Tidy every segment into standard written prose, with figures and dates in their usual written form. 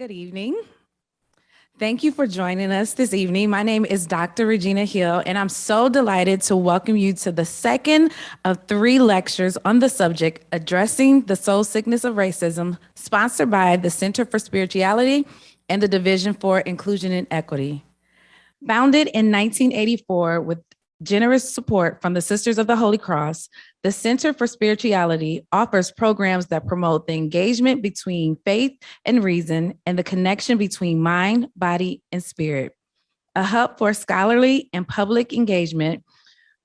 Good evening. Thank you for joining us this evening. My name is Dr. Regina Hill, and I'm so delighted to welcome you to the second of 3 lectures on the subject, Addressing the Soul Sickness of Racism, sponsored by the Center for Spirituality and the Division for Inclusion and Equity. Founded in 1984 with generous support from the Sisters of the Holy Cross, the Center for Spirituality offers programs that promote the engagement between faith and reason and the connection between mind, body, and spirit. A hub for scholarly and public engagement,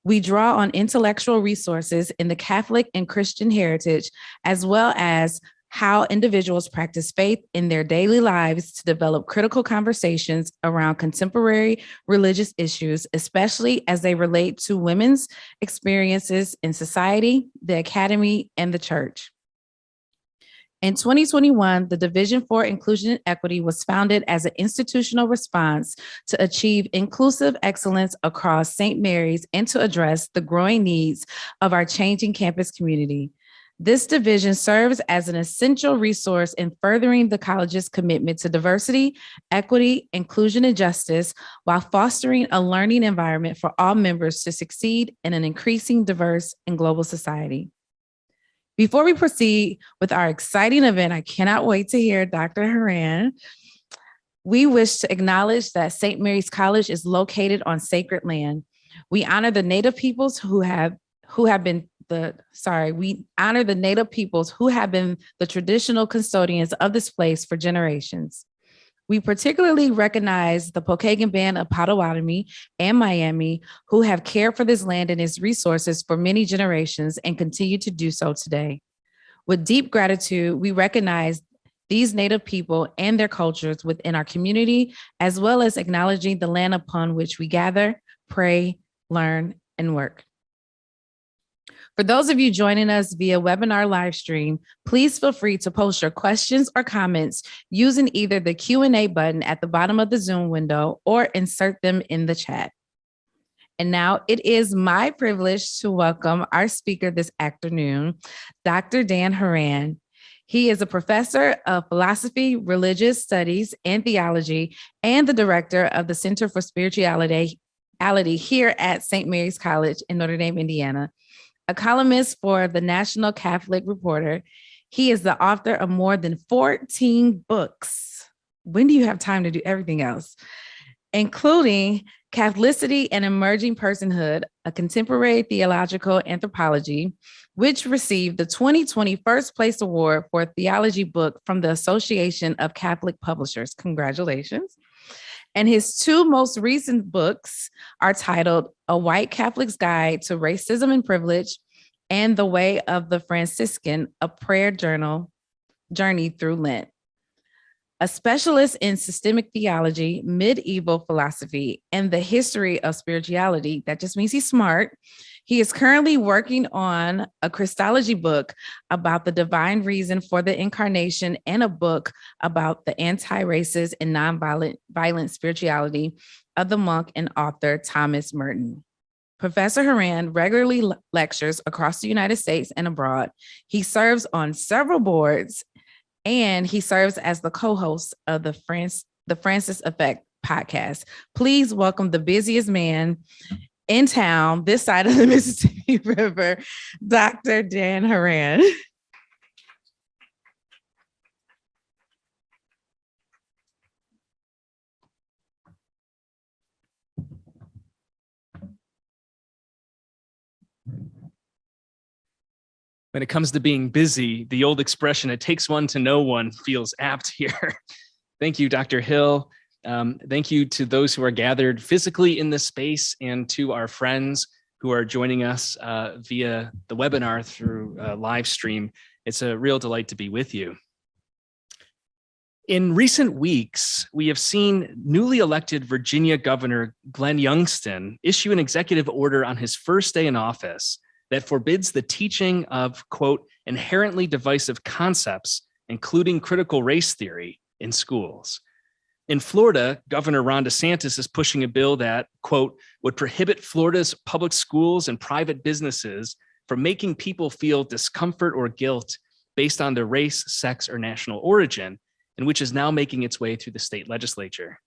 we draw on intellectual resources in the Catholic and Christian heritage, as well as how individuals practice faith in their daily lives to develop critical conversations around contemporary religious issues, especially as they relate to women's experiences in society, the academy, and the church. In 2021, the Division for Inclusion and Equity was founded as an institutional response to achieve inclusive excellence across St. Mary's and to address the growing needs of our changing campus community. This division serves as an essential resource in furthering the college's commitment to diversity, equity, inclusion, and justice, while fostering a learning environment for all members to succeed in an increasing diverse and global society. Before we proceed with our exciting event, I cannot wait to hear Dr. Horan. We wish to acknowledge that St. Mary's College is located on sacred land. We honor the Native peoples we honor the Native peoples who have been the traditional custodians of this place for generations. We particularly recognize the Pokagon Band of Potawatomi and Miami, who have cared for this land and its resources for many generations and continue to do so today. With deep gratitude, we recognize these Native people and their cultures within our community, as well as acknowledging the land upon which we gather, pray, learn, and work. For those of you joining us via webinar live stream, please feel free to post your questions or comments using either the Q&A button at the bottom of the Zoom window or insert them in the chat. And now it is my privilege to welcome our speaker this afternoon, Dr. Dan Horan. He is a professor of philosophy, religious studies, and theology, and the director of the Center for Spirituality here at St. Mary's College in Notre Dame, Indiana. A columnist for the National Catholic Reporter, he is the author of more than 14 books. When do you have time to do everything else? Including Catholicity and Emerging Personhood, a contemporary theological anthropology, which received the 2020 First Place Award for a theology book from the Association of Catholic Publishers. Congratulations. And his 2 most recent books are titled A White Catholic's Guide to Racism and Privilege and The Way of the Franciscan, a Prayer Journey Through Lent. A specialist in systemic theology, medieval philosophy, and the history of spirituality, that just means he's smart. He is currently working on a Christology book about the divine reason for the incarnation and a book about the anti-racist and nonviolent spirituality of the monk and author Thomas Merton. Professor Horan regularly lectures across the United States and abroad. He serves on several boards, and he serves as the co-host of the Francis Effect podcast. Please welcome the busiest man in town, this side of the Mississippi River, Dr. Dan Horan. When it comes to being busy, the old expression, it takes one to know one, feels apt here. Thank you, Dr. Hill. Thank you to those who are gathered physically in this space and to our friends who are joining us via the webinar through live stream. It's a real delight to be with you. In recent weeks, we have seen newly elected Virginia Governor Glenn Youngstown issue an executive order on his first day in office that forbids the teaching of, quote, inherently divisive concepts, including critical race theory, in schools. In Florida, Governor Ron DeSantis is pushing a bill that, quote, would prohibit Florida's public schools and private businesses from making people feel discomfort or guilt based on their race, sex, or national origin, and which is now making its way through the state legislature.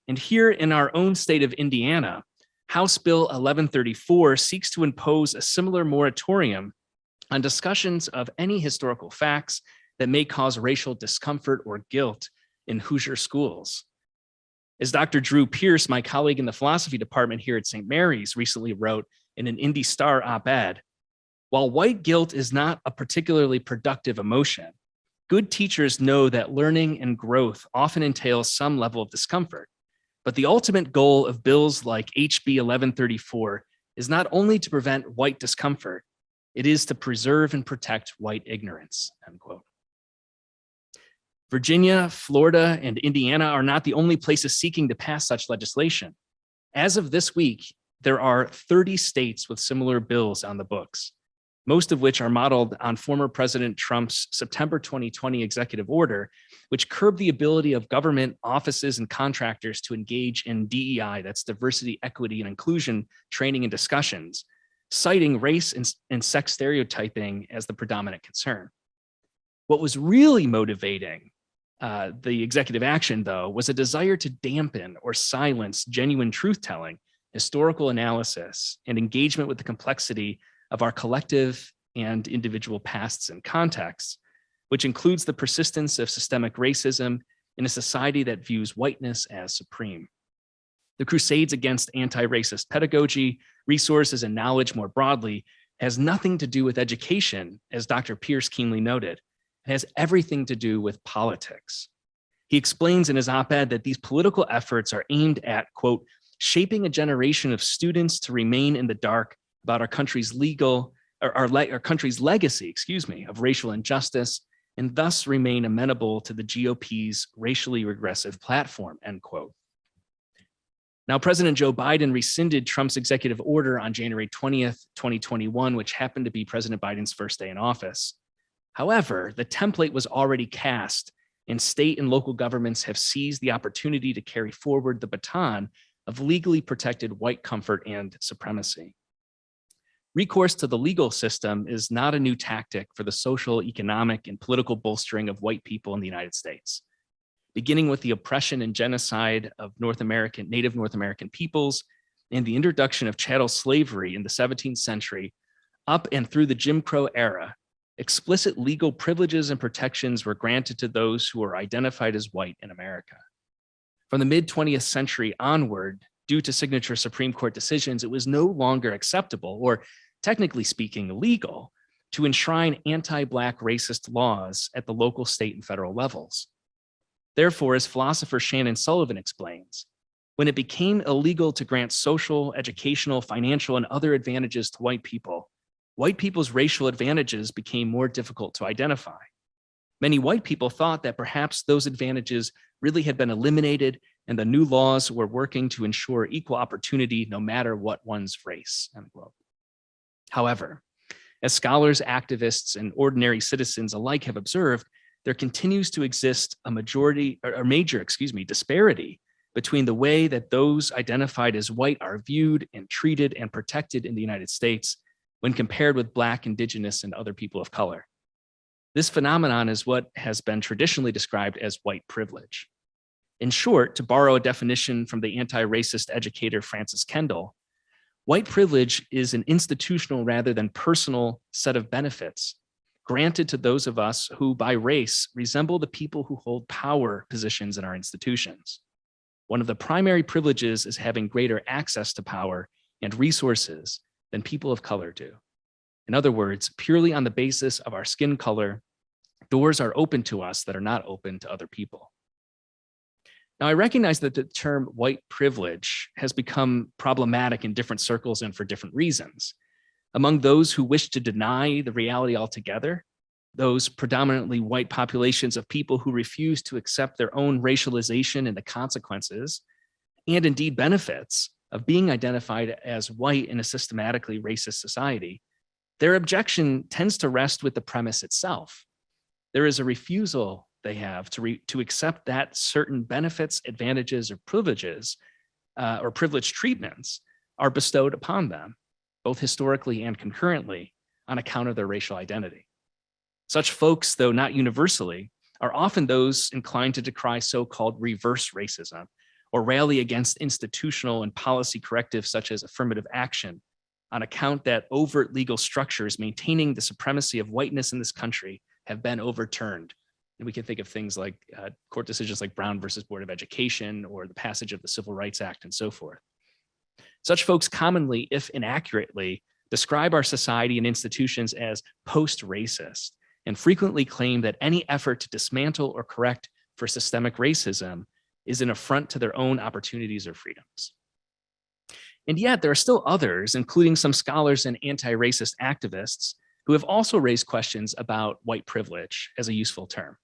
And here in our own state of Indiana, House Bill 1134 seeks to impose a similar moratorium on discussions of any historical facts that may cause racial discomfort or guilt in Hoosier schools. As Dr. Drew Pierce, my colleague in the philosophy department here at St. Mary's, recently wrote in an Indy Star op-ed, while white guilt is not a particularly productive emotion, good teachers know that learning and growth often entails some level of discomfort. But the ultimate goal of bills like HB 1134 is not only to prevent white discomfort, it is to preserve and protect white ignorance, end quote. Virginia, Florida, and Indiana are not the only places seeking to pass such legislation. As of this week, there are 30 states with similar bills on the books, most of which are modeled on former President Trump's September 2020 executive order, which curbed the ability of government offices and contractors to engage in DEI, that's diversity, equity, and inclusion training and discussions, citing race and sex stereotyping as the predominant concern. What was really motivating the executive action, though, was a desire to dampen or silence genuine truth-telling, historical analysis, and engagement with the complexity of our collective and individual pasts and contexts, which includes the persistence of systemic racism in a society that views whiteness as supreme. The crusades against anti-racist pedagogy, resources, and knowledge more broadly has nothing to do with education, as Dr. Pierce keenly noted. It has everything to do with politics. He explains in his op-ed that these political efforts are aimed at, quote, shaping a generation of students to remain in the dark about our country's our country's legacy, of racial injustice, and thus remain amenable to the GOP's racially regressive platform, end quote. Now, President Joe Biden rescinded Trump's executive order on January 20th, 2021, which happened to be President Biden's first day in office. However, the template was already cast, and state and local governments have seized the opportunity to carry forward the baton of legally protected white comfort and supremacy. Recourse to the legal system is not a new tactic for the social, economic, and political bolstering of white people in the United States. Beginning with the oppression and genocide of Native North American peoples and the introduction of chattel slavery in the 17th century, up and through the Jim Crow era, explicit legal privileges and protections were granted to those who were identified as white in America. From the mid-20th century onward, due to signature Supreme Court decisions, it was no longer acceptable, or technically speaking, legal, to enshrine anti-Black racist laws at the local, state, and federal levels. Therefore, as philosopher Shannon Sullivan explains, when it became illegal to grant social, educational, financial, and other advantages to white people's racial advantages became more difficult to identify. Many white people thought that perhaps those advantages really had been eliminated and the new laws were working to ensure equal opportunity no matter what one's race, end quote. However, as scholars, activists, and ordinary citizens alike have observed, there continues to exist a major disparity between the way that those identified as white are viewed and treated and protected in the United States when compared with Black, Indigenous, and other people of color. This phenomenon is what has been traditionally described as white privilege. In short, to borrow a definition from the anti-racist educator Francis Kendall, white privilege is an institutional rather than personal set of benefits granted to those of us who, by race, resemble the people who hold power positions in our institutions. One of the primary privileges is having greater access to power and resources than people of color do. In other words, purely on the basis of our skin color, doors are open to us that are not open to other people. Now, I recognize that the term white privilege has become problematic in different circles and for different reasons. Among those who wish to deny the reality altogether, those predominantly white populations of people who refuse to accept their own racialization and the consequences, and indeed benefits, of being identified as white in a systematically racist society, their objection tends to rest with the premise itself. There is a refusal they have to accept that certain benefits, advantages, or privileges, or privileged treatments are bestowed upon them, both historically and concurrently, on account of their racial identity. Such folks, though not universally, are often those inclined to decry so-called reverse racism or rally against institutional and policy correctives such as affirmative action on account that overt legal structures maintaining the supremacy of whiteness in this country have been overturned. And we can think of things like court decisions like Brown versus Board of Education or the passage of the Civil Rights Act and so forth. Such folks commonly, if inaccurately, describe our society and institutions as post-racist and frequently claim that any effort to dismantle or correct for systemic racism is an affront to their own opportunities or freedoms. And yet there are still others, including some scholars and anti-racist activists, who have also raised questions about white privilege as a useful term.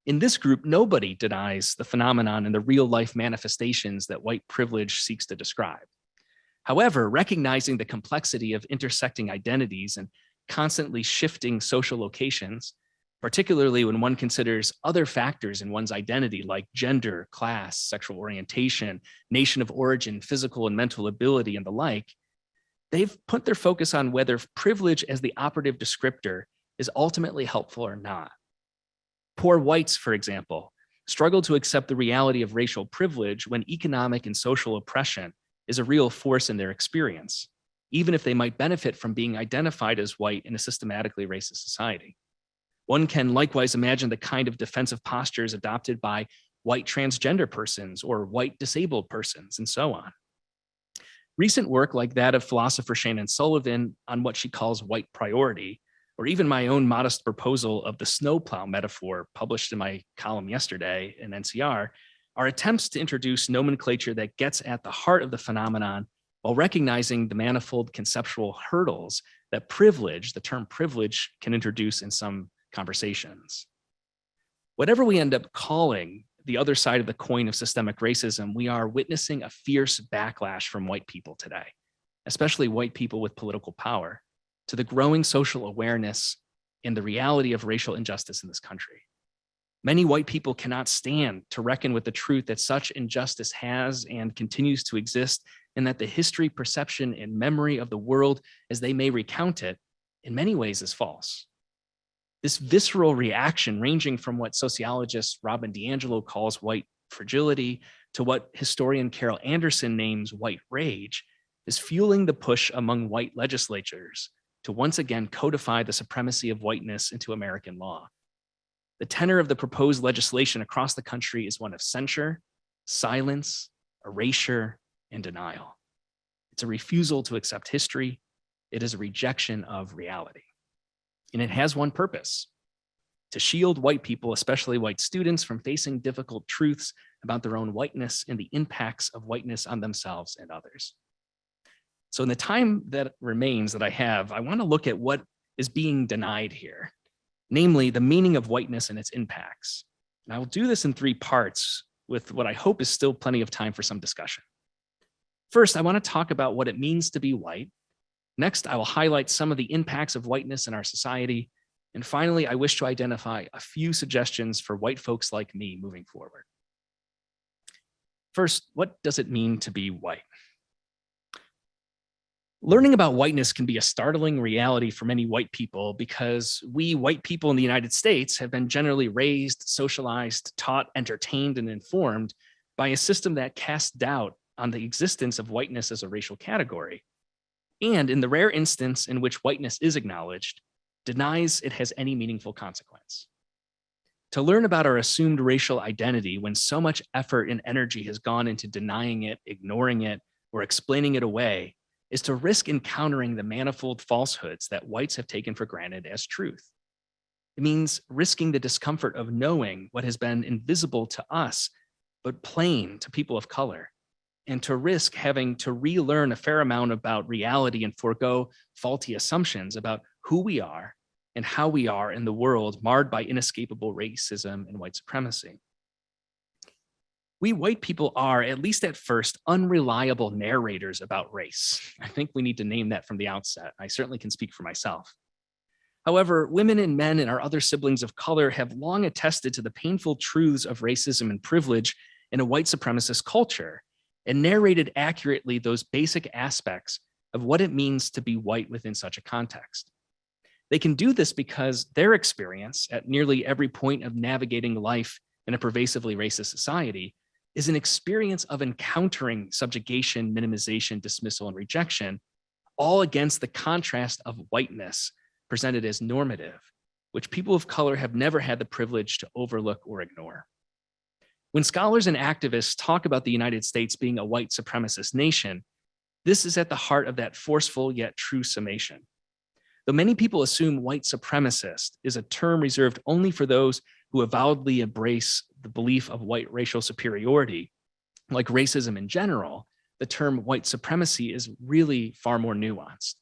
In this group, nobody denies the phenomenon and the real-life manifestations that white privilege seeks to describe. However, recognizing the complexity of intersecting identities and constantly shifting social locations, particularly when one considers other factors in one's identity like gender, class, sexual orientation, nation of origin, physical and mental ability, and the like, they've put their focus on whether privilege as the operative descriptor is ultimately helpful or not. Poor whites, for example, struggle to accept the reality of racial privilege when economic and social oppression is a real force in their experience, even if they might benefit from being identified as white in a systematically racist society. One can likewise imagine the kind of defensive postures adopted by white transgender persons or white disabled persons, and so on. Recent work like that of philosopher Shannon Sullivan on what she calls white priority, or even my own modest proposal of the snowplow metaphor published in my column yesterday in NCR, are attempts to introduce nomenclature that gets at the heart of the phenomenon while recognizing the manifold conceptual hurdles that privilege, the term privilege, can introduce in some conversations. Whatever we end up calling the other side of the coin of systemic racism, we are witnessing a fierce backlash from white people today, especially white people with political power, to the growing social awareness and the reality of racial injustice in this country. Many white people cannot stand to reckon with the truth that such injustice has and continues to exist, and that the history, perception, and memory of the world as they may recount it, in many ways is false. This visceral reaction, ranging from what sociologist Robin DiAngelo calls white fragility to what historian Carol Anderson names white rage, is fueling the push among white legislatures to once again codify the supremacy of whiteness into American law. The tenor of the proposed legislation across the country is one of censure, silence, erasure, and denial. It's a refusal to accept history. It is a rejection of reality. And it has one purpose: to shield white people, especially white students, from facing difficult truths about their own whiteness and the impacts of whiteness on themselves and others. So in the time that remains that I have, I want to look at what is being denied here, namely the meaning of whiteness and its impacts. And I will do this in 3 parts with what I hope is still plenty of time for some discussion. First, I want to talk about what it means to be white. Next, I will highlight some of the impacts of whiteness in our society. And finally, I wish to identify a few suggestions for white folks like me moving forward. First, what does it mean to be white? Learning about whiteness can be a startling reality for many white people because we white people in the United States have been generally raised, socialized, taught, entertained, and informed by a system that casts doubt on the existence of whiteness as a racial category, and in the rare instance in which whiteness is acknowledged, denies it has any meaningful consequence. To learn about our assumed racial identity when so much effort and energy has gone into denying it, ignoring it, or explaining it away is to risk encountering the manifold falsehoods that whites have taken for granted as truth. It means risking the discomfort of knowing what has been invisible to us, but plain to people of color, and to risk having to relearn a fair amount about reality and forego faulty assumptions about who we are and how we are in the world marred by inescapable racism and white supremacy. We white people are, at least at first, unreliable narrators about race. I think we need to name that from the outset. I certainly can speak for myself. However, women and men and our other siblings of color have long attested to the painful truths of racism and privilege in a white supremacist culture and narrated accurately those basic aspects of what it means to be white within such a context. They can do this because their experience at nearly every point of navigating life in a pervasively racist society is an experience of encountering subjugation, minimization, dismissal, and rejection, all against the contrast of whiteness presented as normative, which people of color have never had the privilege to overlook or ignore. When scholars and activists talk about the United States being a white supremacist nation, this is at the heart of that forceful yet true summation. Though many people assume white supremacist is a term reserved only for those who avowedly embrace the belief of white racial superiority, like racism in general, the term white supremacy is really far more nuanced.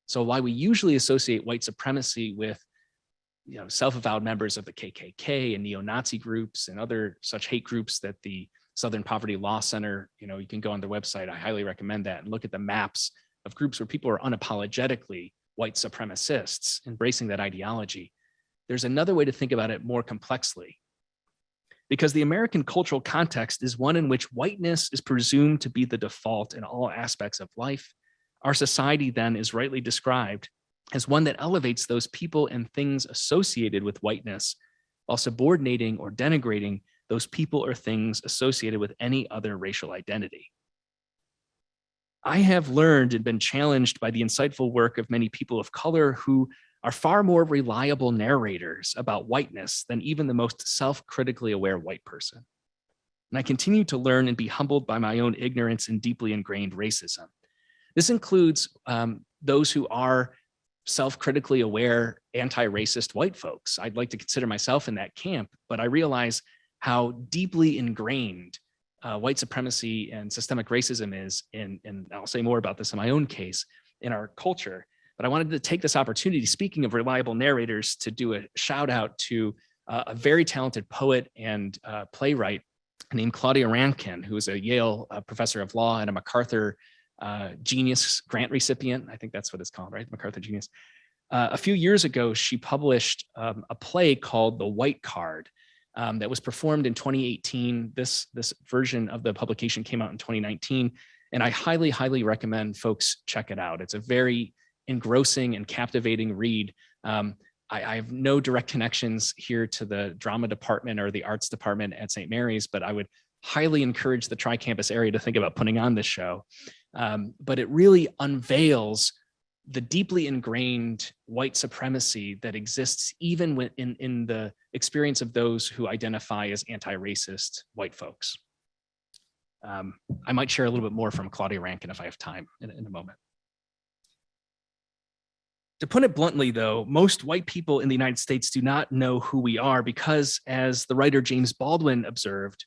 So while we usually associate white supremacy with self-avowed members of the KKK and neo-Nazi groups and other such hate groups that the Southern Poverty Law Center, you can go on their website, I highly recommend that, and look at the maps of groups where people are unapologetically white supremacists, embracing that ideology. There's another way to think about it more complexly. Because the American cultural context is one in which whiteness is presumed to be the default in all aspects of life, our society then is rightly described as one that elevates those people and things associated with whiteness while subordinating or denigrating those people or things associated with any other racial identity. I have learned and been challenged by the insightful work of many people of color who are far more reliable narrators about whiteness than even the most self-critically aware white person. And I continue to learn and be humbled by my own ignorance and deeply ingrained racism. This includes those who are self-critically aware, anti-racist white folks. I'd like to consider myself in that camp, but I realize how deeply ingrained white supremacy and systemic racism is and I'll say more about this in my own case, in our culture. But I wanted to take this opportunity, speaking of reliable narrators, to do a shout out to a very talented poet and playwright named Claudia Rankin, who is a Yale professor of law and a MacArthur Genius Grant recipient. I think that's what it's called, right? MacArthur Genius. A few years ago, she published a play called The White Card that was performed in 2018. This version of the publication came out in 2019, and I highly, highly recommend folks check it out. It's a very engrossing and captivating read. I have no direct connections here to the drama department or the arts department at St. Mary's, but I would highly encourage the tri-campus area to think about putting on this show. But it really unveils the deeply ingrained white supremacy that exists even in the experience of those who identify as anti-racist white folks. I might share a little bit more from Claudia Rankin if I have time in a moment. To put it bluntly, though, most white people in the United States do not know who we are because, as the writer James Baldwin observed,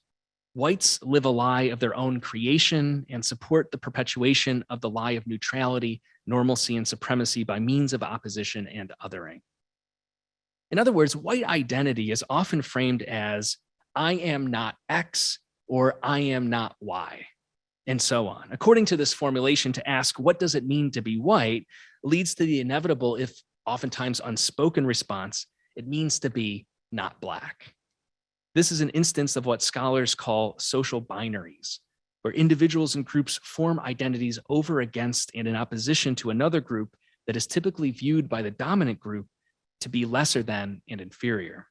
whites live a lie of their own creation and support the perpetuation of the lie of neutrality, normalcy, and supremacy by means of opposition and othering. In other words, white identity is often framed as, I am not X or I am not Y, and so on. According to this formulation, to ask, what does it mean to be white, leads to the inevitable, if oftentimes unspoken response, it means to be not Black. This is an instance of what scholars call social binaries, where individuals and groups form identities over, against, and in opposition to another group that is typically viewed by the dominant group to be lesser than and inferior.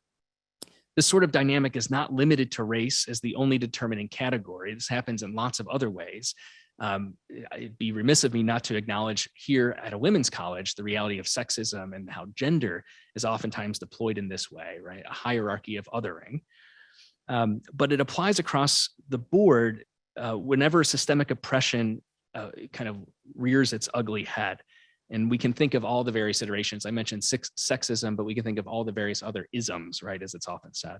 This sort of dynamic is not limited to race as the only determining category. This happens in lots of other ways. It'd be remiss of me not to acknowledge here at a women's college the reality of sexism and how gender is oftentimes deployed in this way, right? A hierarchy of othering. But it applies across the board whenever systemic oppression kind of rears its ugly head. And we can think of all the various iterations. I mentioned sexism, but we can think of all the various other isms, right, as it's often said.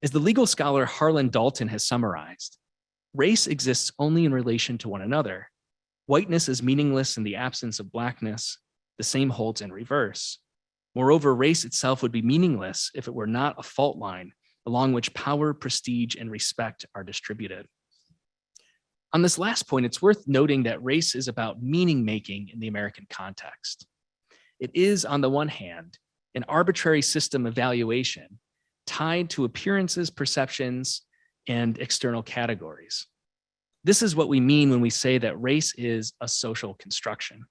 As the legal scholar Harlan Dalton has summarized, race exists only in relation to one another. Whiteness is meaningless in the absence of Blackness. The same holds in reverse. Moreover, race itself would be meaningless if it were not a fault line along which power, prestige, and respect are distributed. On this last point, it's worth noting that race is about meaning making in the American context. It is, on the one hand, an arbitrary system of valuation tied to appearances, perceptions, and external categories. This is what we mean when we say that race is a social construction.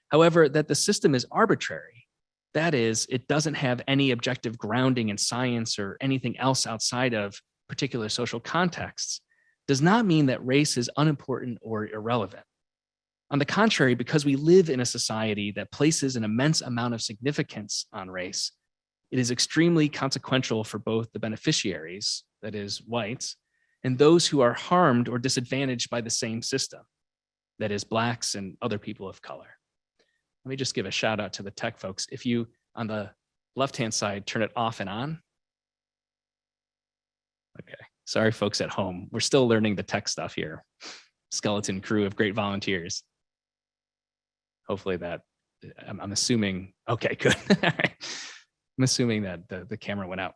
However, that the system is arbitrary that is, it doesn't have any objective grounding in science or anything else outside of particular social contexts, does not mean that race is unimportant or irrelevant. On the contrary, because we live in a society that places an immense amount of significance on race, it is extremely consequential for both the beneficiaries, that is, whites, and those who are harmed or disadvantaged by the same system, that is, Blacks and other people of color. Let me just give a shout out to the tech folks. If you, on the left-hand side, turn it off and on. Okay, sorry folks at home. We're still learning the tech stuff here. Skeleton crew of great volunteers. Hopefully that, I'm assuming, okay, good. I'm assuming that the camera went out.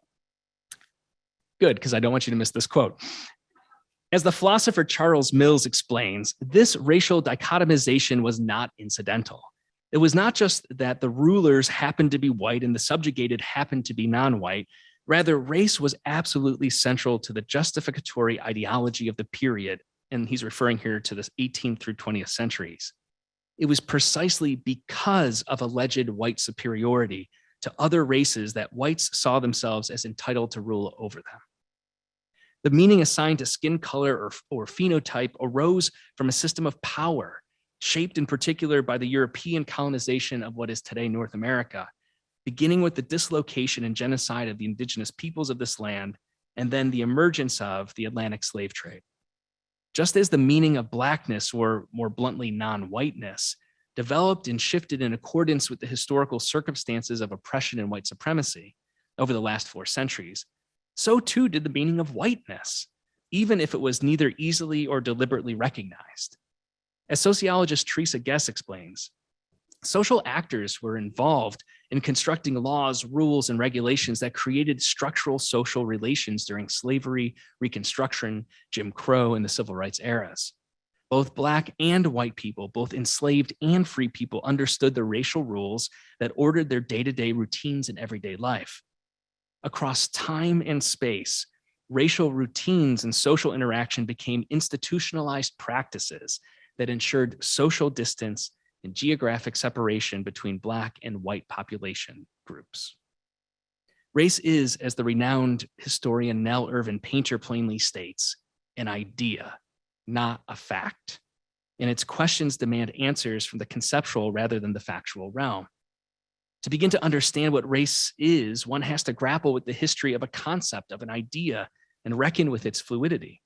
Good, because I don't want you to miss this quote. As the philosopher Charles Mills explains, this racial dichotomization was not incidental. It was not just that the rulers happened to be white and the subjugated happened to be non-white. Rather, race was absolutely central to the justificatory ideology of the period, and he's referring here to the 18th through 20th centuries. It was precisely because of alleged white superiority to other races that whites saw themselves as entitled to rule over them. The meaning assigned to skin color or phenotype arose from a system of power, shaped in particular by the European colonization of what is today North America, beginning with the dislocation and genocide of the indigenous peoples of this land, and then the emergence of the Atlantic slave trade. Just as the meaning of Blackness, or more bluntly, non-whiteness, developed and shifted in accordance with the historical circumstances of oppression and white supremacy over the last 4 centuries, so too did the meaning of whiteness, even if it was neither easily or deliberately recognized. As sociologist Teresa Guess explains, social actors were involved in constructing laws, rules, and regulations that created structural social relations during slavery, Reconstruction, Jim Crow, and the civil rights eras. Both Black and white people, both enslaved and free people, understood the racial rules that ordered their day-to-day routines in everyday life. Across time and space, racial routines and social interaction became institutionalized practices that ensured social distance and geographic separation between Black and white population groups. Race is, as the renowned historian Nell Irvin Painter plainly states, an idea, not a fact. And its questions demand answers from the conceptual rather than the factual realm. To begin to understand what race is, one has to grapple with the history of a concept, of an idea, and reckon with its fluidity.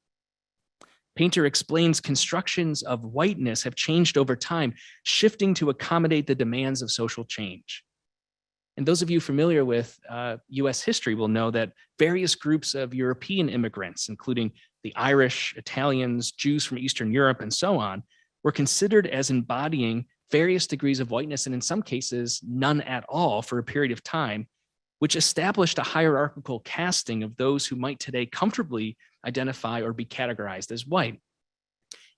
Painter explains constructions of whiteness have changed over time, shifting to accommodate the demands of social change. And those of you familiar with US history will know that various groups of European immigrants, including the Irish, Italians, Jews from Eastern Europe, and so on, were considered as embodying various degrees of whiteness, and in some cases, none at all for a period of time, which established a hierarchical casting of those who might today comfortably identify or be categorized as white.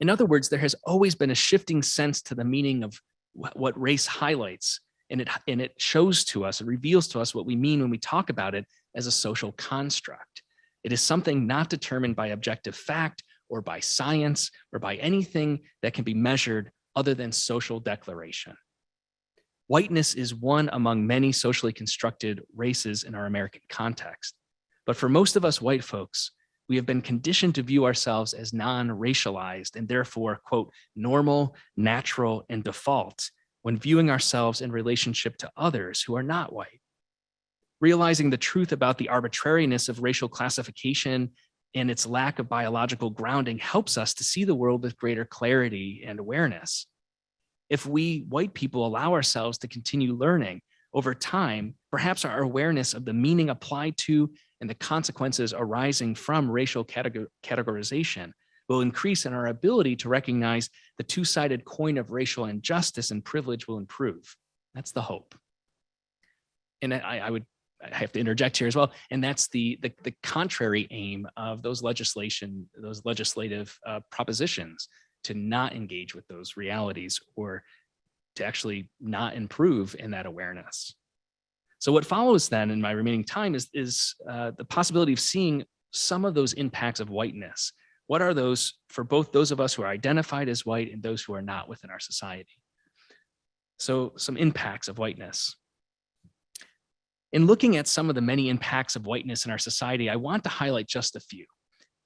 In other words, there has always been a shifting sense to the meaning of what race highlights, and it shows to us, it reveals to us what we mean when we talk about it as a social construct. It is something not determined by objective fact or by science or by anything that can be measured other than social declaration. Whiteness is one among many socially constructed races in our American context. But for most of us white folks, we have been conditioned to view ourselves as non-racialized and therefore, quote, normal, natural, and default when viewing ourselves in relationship to others who are not white. Realizing the truth about the arbitrariness of racial classification and its lack of biological grounding helps us to see the world with greater clarity and awareness. If we white people allow ourselves to continue learning over time, perhaps our awareness of the meaning applied to and the consequences arising from racial categorization will increase, and our ability to recognize the two-sided coin of racial injustice and privilege will improve. That's the hope. And I have to interject here as well, and that's the contrary aim of those legislative propositions, to not engage with those realities or to actually not improve in that awareness. So what follows then in my remaining time is the possibility of seeing some of those impacts of whiteness. What are those for both those of us who are identified as white and those who are not within our society? So some impacts of whiteness. In looking at some of the many impacts of whiteness in our society, I want to highlight just a few,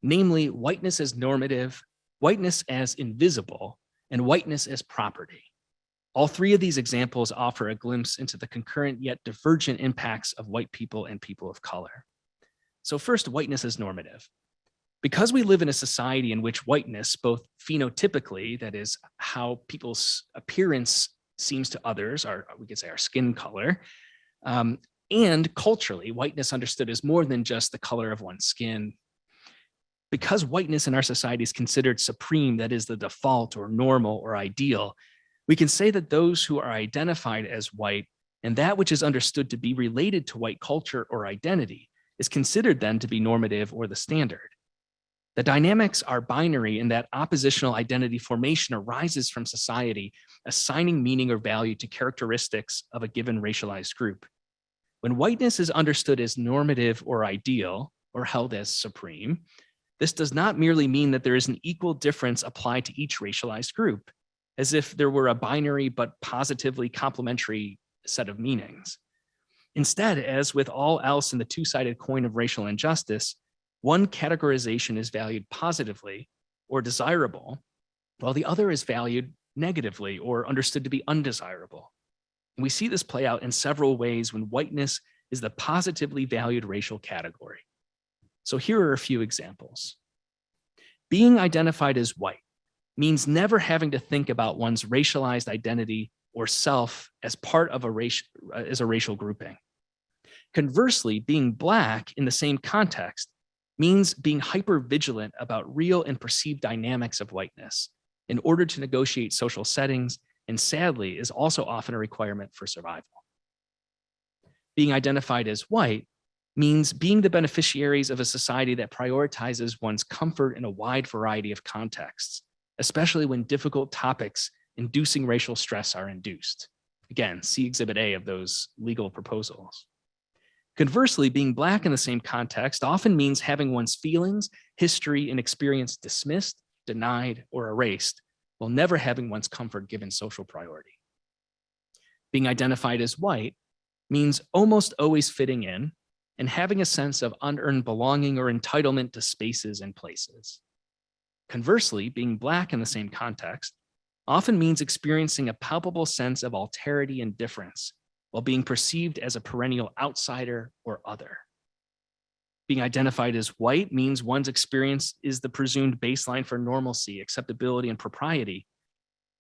namely whiteness as normative, whiteness as invisible, and whiteness as property. All three of these examples offer a glimpse into the concurrent yet divergent impacts of white people and people of color. So first, whiteness as normative. Because we live in a society in which whiteness, both phenotypically, that is how people's appearance seems to others, or we could say our skin color, and culturally, whiteness understood as more than just the color of one's skin. Because whiteness in our society is considered supreme, that is the default or normal or ideal, we can say that those who are identified as white and that which is understood to be related to white culture or identity is considered then to be normative or the standard. The dynamics are binary in that oppositional identity formation arises from society assigning meaning or value to characteristics of a given racialized group. When whiteness is understood as normative or ideal, or held as supreme, this does not merely mean that there is an equal difference applied to each racialized group, as if there were a binary but positively complementary set of meanings. Instead, as with all else in the two-sided coin of racial injustice, one categorization is valued positively or desirable, while the other is valued negatively or understood to be undesirable. And we see this play out in several ways when whiteness is the positively valued racial category. So here are a few examples. Being identified as white means never having to think about one's racialized identity or self as part of a racial grouping. Conversely, being Black in the same context means being hyper-vigilant about real and perceived dynamics of whiteness in order to negotiate social settings, and sadly is also often a requirement for survival. Being identified as white means being the beneficiaries of a society that prioritizes one's comfort in a wide variety of contexts, especially when difficult topics inducing racial stress are induced. Again, see Exhibit A of those legal proposals. Conversely, being Black in the same context often means having one's feelings, history, and experience dismissed, denied, or erased, while never having one's comfort given social priority. Being identified as white means almost always fitting in and having a sense of unearned belonging or entitlement to spaces and places. Conversely, being Black in the same context often means experiencing a palpable sense of alterity and difference while being perceived as a perennial outsider or other. Being identified as white means one's experience is the presumed baseline for normalcy, acceptability, and propriety.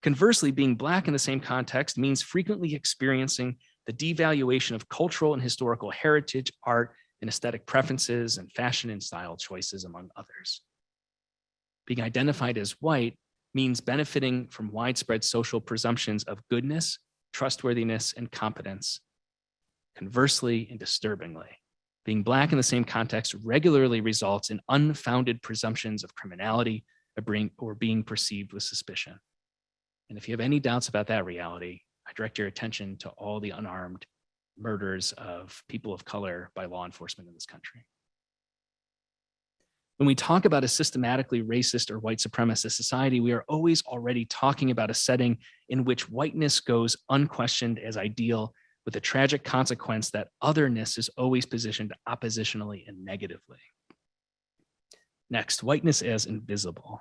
Conversely, being Black in the same context means frequently experiencing the devaluation of cultural and historical heritage, art, and aesthetic preferences, and fashion and style choices, among others. Being identified as white means benefiting from widespread social presumptions of goodness, trustworthiness, and competence. Conversely, and disturbingly, being Black in the same context regularly results in unfounded presumptions of criminality or being perceived with suspicion. And if you have any doubts about that reality, I direct your attention to all the unarmed murders of people of color by law enforcement in this country. When we talk about a systematically racist or white supremacist society, we are always already talking about a setting in which whiteness goes unquestioned as ideal, with a tragic consequence that otherness is always positioned oppositionally and negatively. Next, whiteness as invisible.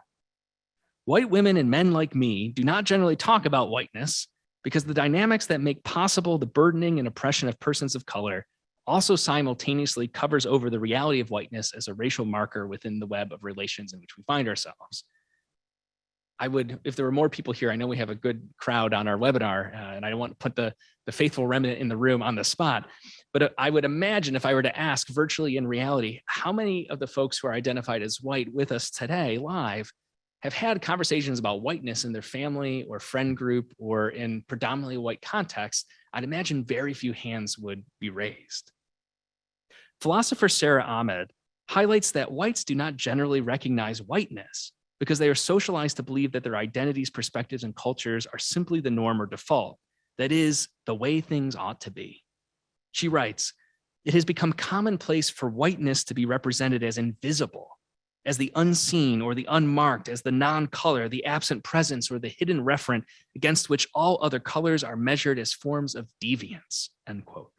White women and men like me do not generally talk about whiteness because the dynamics that make possible the burdening and oppression of persons of color also simultaneously covers over the reality of whiteness as a racial marker within the web of relations in which we find ourselves. I would, if there were more people here, I know we have a good crowd on our webinar, and I don't want to put the faithful remnant in the room on the spot, but I would imagine if I were to ask virtually in reality, how many of the folks who are identified as white with us today live have had conversations about whiteness in their family or friend group or in predominantly white contexts, I'd imagine very few hands would be raised. Philosopher Sarah Ahmed highlights that whites do not generally recognize whiteness because they are socialized to believe that their identities, perspectives, and cultures are simply the norm or default, that is, the way things ought to be. She writes, "It has become commonplace for whiteness to be represented as invisible, as the unseen or the unmarked, as the non-color, the absent presence, or the hidden referent against which all other colors are measured as forms of deviance," end quote.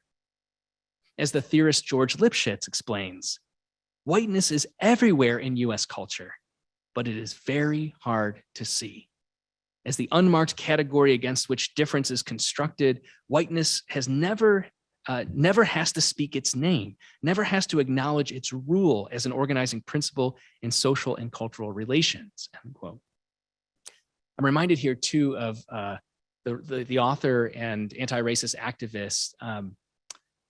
As the theorist George Lipschitz explains, whiteness is everywhere in US culture, but it is very hard to see. As the unmarked category against which difference is constructed, whiteness has never has to speak its name, never has to acknowledge its rule as an organizing principle in social and cultural relations, end quote. I'm reminded here too of the author and anti-racist activist,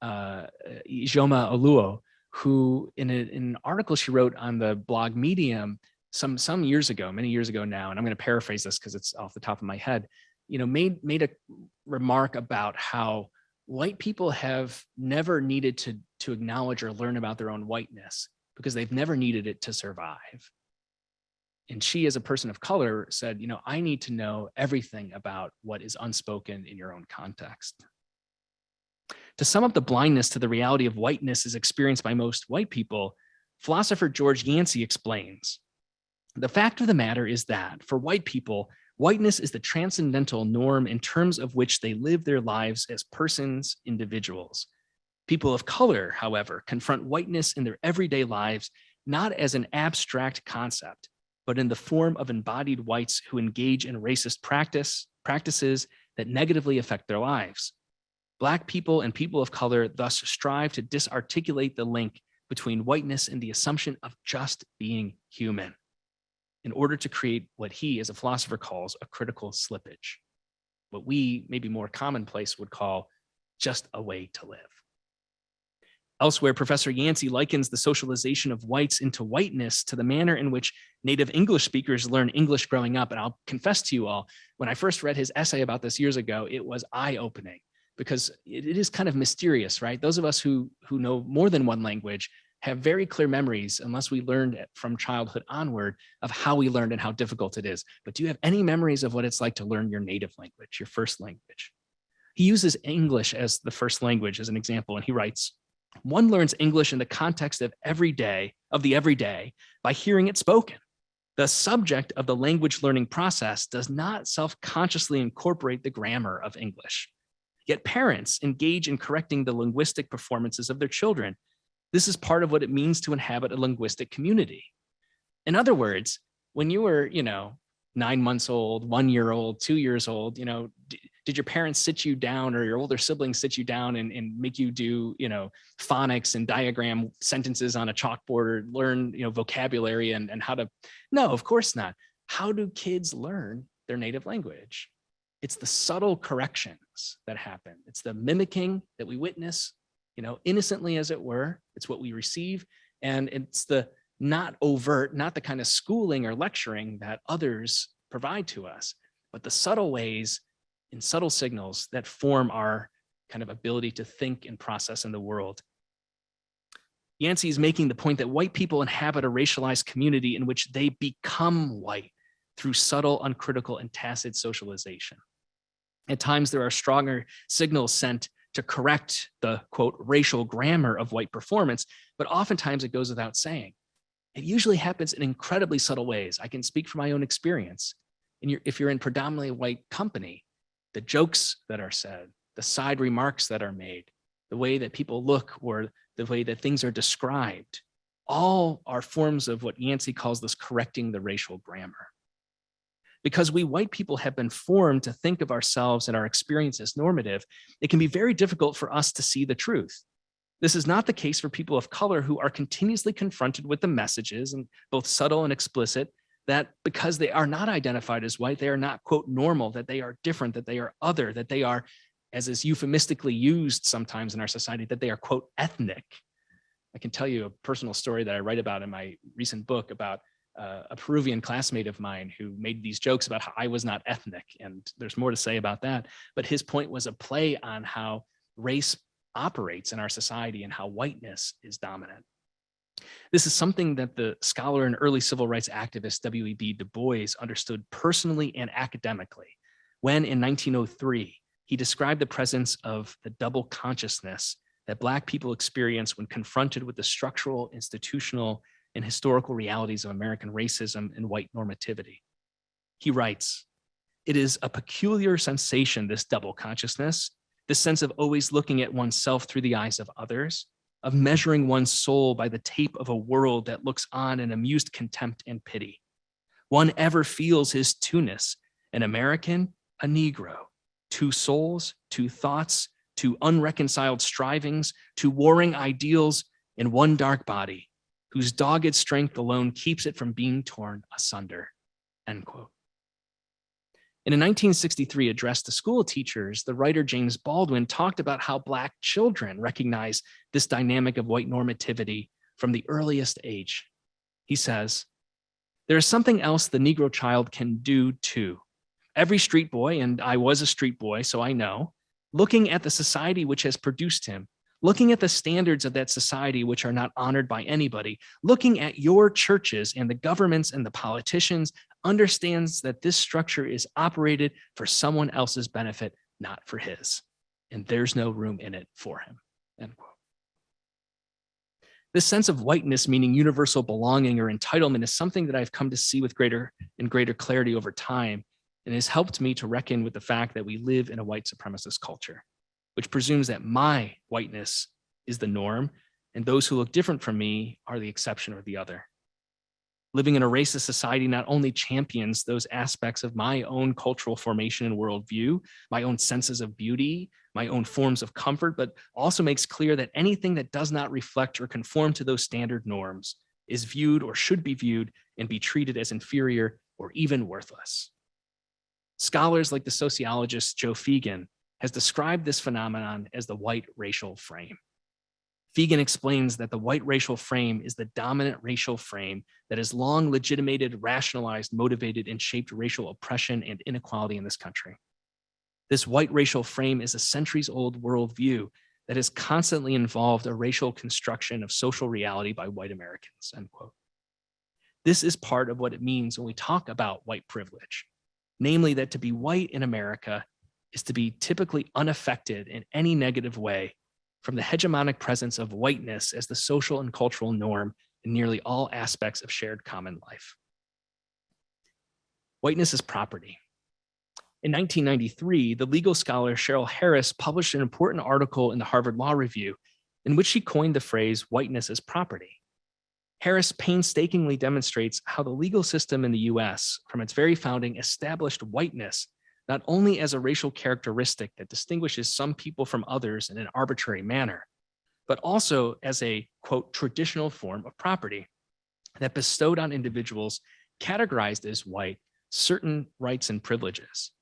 Ijoma Oluo, who in an article she wrote on the blog Medium some years ago, many years ago now, and I'm going to paraphrase this because it's off the top of my head, made a remark about how white people have never needed to acknowledge or learn about their own whiteness because they've never needed it to survive. And she, as a person of color, said, I need to know everything about what is unspoken in your own context. To sum up the blindness to the reality of whiteness as experienced by most white people, philosopher George Yancey explains, the fact of the matter is that for white people, whiteness is the transcendental norm in terms of which they live their lives as persons, individuals. People of color, however, confront whiteness in their everyday lives not as an abstract concept, but in the form of embodied whites who engage in racist practices that negatively affect their lives. Black people and people of color thus strive to disarticulate the link between whiteness and the assumption of just being human in order to create what he, as a philosopher, calls a critical slippage, what we, maybe more commonplace, would call just a way to live. Elsewhere, Professor Yancey likens the socialization of whites into whiteness to the manner in which native English speakers learn English growing up. And I'll confess to you all, when I first read his essay about this years ago, it was eye-opening because it is kind of mysterious, right? Those of us who know more than one language have very clear memories, unless we learned from childhood onward, of how we learned and how difficult it is. But do you have any memories of what it's like to learn your native language, your first language? He uses English as the first language as an example, and he writes, one learns English in the context of the everyday by hearing it spoken. The subject of the language learning process does not self-consciously incorporate the grammar of English. Yet parents engage in correcting the linguistic performances of their children. This is part of what it means to inhabit a linguistic community. In other words, when you were, 9 months old, 1 year old, 2 years old, did your parents sit you down or your older siblings sit you down and make you do, phonics and diagram sentences on a chalkboard or learn, vocabulary and how to? No, of course not. How do kids learn their native language? It's the subtle corrections that happen. It's the mimicking that we witness, innocently as it were. It's what we receive. And it's the not overt, not the kind of schooling or lecturing that others provide to us, but the subtle ways and subtle signals that form our kind of ability to think and process in the world. Yancey is making the point that white people inhabit a racialized community in which they become white through subtle, uncritical, and tacit socialization. At times, there are stronger signals sent to correct the, quote, racial grammar of white performance, but oftentimes it goes without saying. It usually happens in incredibly subtle ways. I can speak from my own experience. If you're in predominantly white company, the jokes that are said, the side remarks that are made, the way that people look or the way that things are described, all are forms of what Yancey calls this correcting the racial grammar. Because we white people have been formed to think of ourselves and our experience as normative, it can be very difficult for us to see the truth. This is not the case for people of color who are continuously confronted with the messages, and both subtle and explicit, that because they are not identified as white, they are not, quote, normal, that they are different, that they are other, that they are, as is euphemistically used sometimes in our society, that they are, quote, ethnic. I can tell you a personal story that I write about in my recent book about a Peruvian classmate of mine who made these jokes about how I was not ethnic. And there's more to say about that. But his point was a play on how race operates in our society and how whiteness is dominant. This is something that the scholar and early civil rights activist W.E.B. Du Bois understood personally and academically when, in 1903, he described the presence of the double consciousness that Black people experience when confronted with the structural, institutional, and historical realities of American racism and white normativity. He writes, "It is a peculiar sensation, this double consciousness, This sense of always looking at oneself through the eyes of others, of measuring one's soul by the tape of a world that looks on in amused contempt and pity. One ever feels his two-ness, an American, a Negro, two souls, two thoughts, two unreconciled strivings, two warring ideals in one dark body, whose dogged strength alone keeps it from being torn asunder, end quote. In a 1963 address to school teachers, the writer James Baldwin talked about how Black children recognize this dynamic of white normativity from the earliest age. He says, "There is something else the Negro child can do too. Every street boy, and I was a street boy, so I know, looking at the society which has produced him, looking at the standards of that society which are not honored by anybody, looking at your churches and the governments and the politicians, understands that this structure is operated for someone else's benefit, not for his. And there's no room in it for him." End quote. This sense of whiteness, meaning universal belonging or entitlement, is something that I've come to see with greater clarity over time, and has helped me to reckon with the fact that we live in a white supremacist culture, which presumes that my whiteness is the norm and those who look different from me are the exception or the other. Living in a racist society not only champions those aspects of my own cultural formation and worldview, my own senses of beauty, my own forms of comfort, but also makes clear that anything that does not reflect or conform to those standard norms is viewed or should be viewed and be treated as inferior or even worthless. Scholars like the sociologist Joe Fegan has described this phenomenon as the white racial frame. Fegan explains that the white racial frame is the dominant racial frame that has long legitimated, rationalized, motivated, and shaped racial oppression and inequality in this country. This white racial frame is a centuries-old worldview that has constantly involved a racial construction of social reality by white Americans, end quote. This is part of what it means when we talk about white privilege, namely that to be white in America is to be typically unaffected in any negative way from the hegemonic presence of whiteness as the social and cultural norm in nearly all aspects of shared common life. Whiteness is property. In 1993, the legal scholar Cheryl Harris published an important article in the Harvard Law Review in which she coined the phrase whiteness as property. Harris painstakingly demonstrates how the legal system in the US, from its very founding, established whiteness not only as a racial characteristic that distinguishes some people from others in an arbitrary manner, but also as a, quote, traditional form of property that bestowed on individuals categorized as white certain rights and privileges.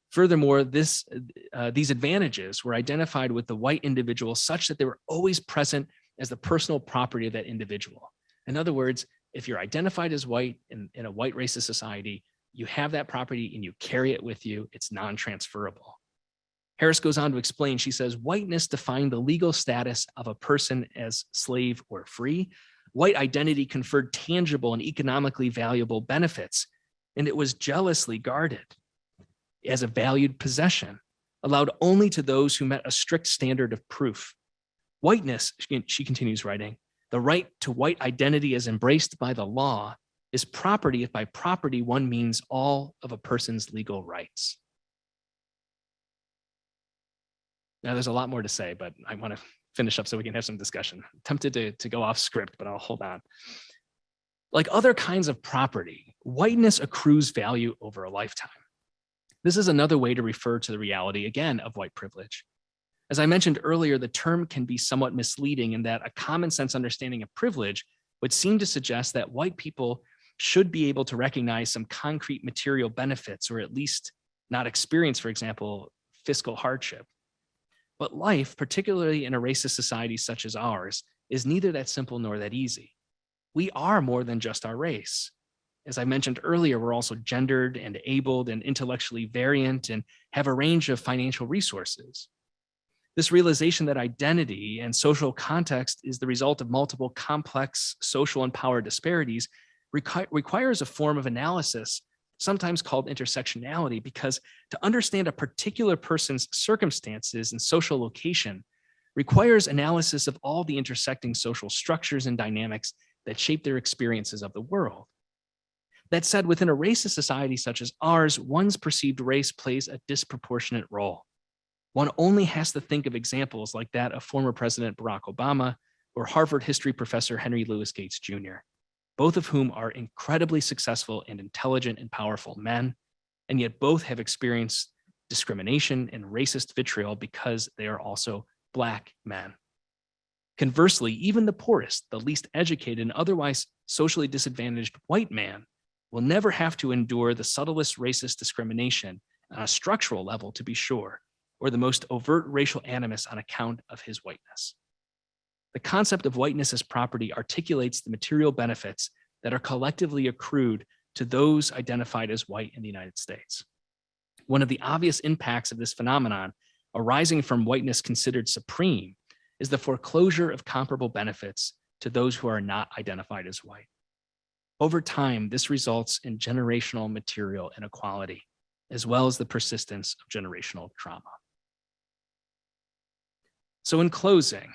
Furthermore, these advantages were identified with the white individual such that they were always present as the personal property of that individual. In other words, if you're identified as white in a white racist society, you have that property and you carry it with you. It's non-transferable. Harris goes on to explain, she says, whiteness defined the legal status of a person as slave or free. White identity conferred tangible and economically valuable benefits, and it was jealously guarded as a valued possession, allowed only to those who met a strict standard of proof. Whiteness, she continues writing, the right to white identity as embraced by the law is property if by property one means all of a person's legal rights. Now there's a lot more to say, but I want to finish up so we can have some discussion. I'm tempted to go off script, but I'll hold on. Like other kinds of property, whiteness accrues value over a lifetime. This is another way to refer to the reality, again, of white privilege. As I mentioned earlier, the term can be somewhat misleading in that a common sense understanding of privilege would seem to suggest that white people should be able to recognize some concrete material benefits, or at least not experience, for example, fiscal hardship. But life, particularly in a racist society such as ours, is neither that simple nor that easy. We are more than just our race. As I mentioned earlier, we're also gendered and abled and intellectually variant and have a range of financial resources. This realization that identity and social context is the result of multiple complex social and power disparities requires a form of analysis, sometimes called intersectionality, because to understand a particular person's circumstances and social location requires analysis of all the intersecting social structures and dynamics that shape their experiences of the world. That said, within a racist society such as ours, one's perceived race plays a disproportionate role. One only has to think of examples like that of former President Barack Obama or Harvard history professor Henry Louis Gates Jr., both of whom are incredibly successful and intelligent and powerful men, and yet both have experienced discrimination and racist vitriol because they are also Black men. Conversely, even the poorest, the least educated, and otherwise socially disadvantaged white man will never have to endure the subtlest racist discrimination on a structural level, to be sure, or the most overt racial animus on account of his whiteness. The concept of whiteness as property articulates the material benefits that are collectively accrued to those identified as white in the United States. One of the obvious impacts of this phenomenon arising from whiteness considered supreme is the foreclosure of comparable benefits to those who are not identified as white. Over time, this results in generational material inequality, as well as the persistence of generational trauma. So in closing,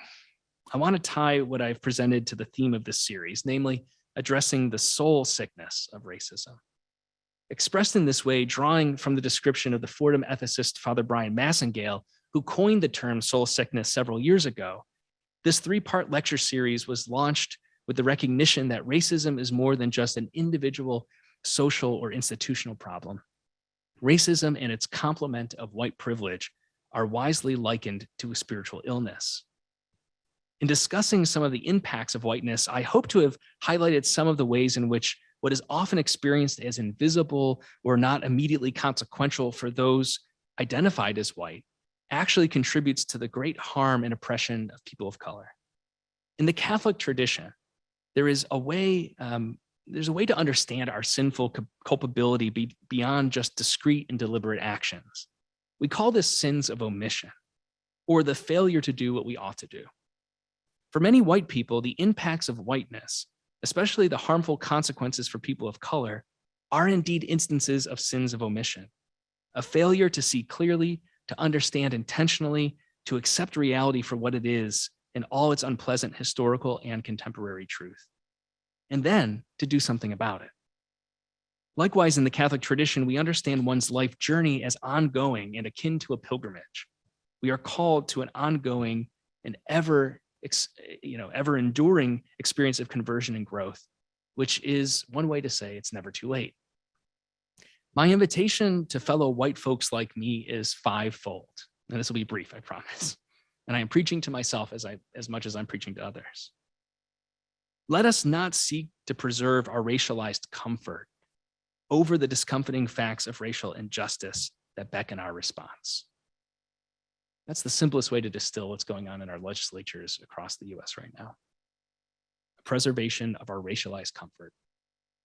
I want to tie what I've presented to the theme of this series, namely addressing the soul sickness of racism. Expressed in this way, drawing from the description of the Fordham ethicist Father Brian Massengale, who coined the term soul sickness several years ago, this three-part lecture series was launched with the recognition that racism is more than just an individual, social, or institutional problem. Racism and its complement of white privilege are wisely likened to a spiritual illness. In discussing some of the impacts of whiteness, I hope to have highlighted some of the ways in which what is often experienced as invisible or not immediately consequential for those identified as white actually contributes to the great harm and oppression of people of color. In the Catholic tradition, there's a way to understand our sinful culpability beyond just discrete and deliberate actions. We call this sins of omission, or the failure to do what we ought to do. For many white people, the impacts of whiteness, especially the harmful consequences for people of color, are indeed instances of sins of omission, a failure to see clearly, to understand intentionally, to accept reality for what it is in all its unpleasant historical and contemporary truth, and then to do something about it. Likewise, in the Catholic tradition, we understand one's life journey as ongoing and akin to a pilgrimage. We are called to an ongoing and ever enduring experience of conversion and growth, which is one way to say it's never too late. My invitation to fellow white folks like me is fivefold, and this will be brief, I promise. And I am preaching to myself as much as I'm preaching to others. Let us not seek to preserve our racialized comfort over the discomforting facts of racial injustice that beckon our response. That's the simplest way to distill what's going on in our legislatures across the US right now. A preservation of our racialized comfort,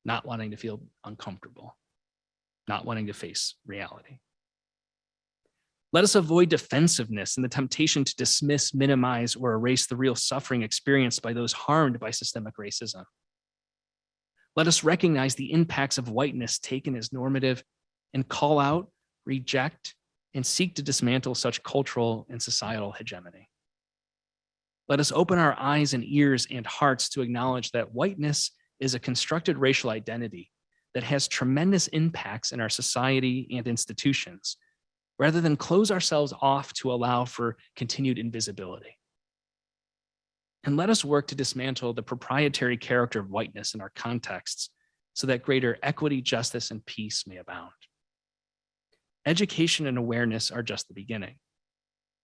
not wanting to feel uncomfortable, not wanting to face reality. Let us avoid defensiveness and the temptation to dismiss, minimize, or erase the real suffering experienced by those harmed by systemic racism. Let us recognize the impacts of whiteness taken as normative and call out, reject, and seek to dismantle such cultural and societal hegemony. Let us open our eyes and ears and hearts to acknowledge that whiteness is a constructed racial identity that has tremendous impacts in our society and institutions, rather than close ourselves off to allow for continued invisibility. And let us work to dismantle the proprietary character of whiteness in our contexts so that greater equity, justice, and peace may abound. Education and awareness are just the beginning.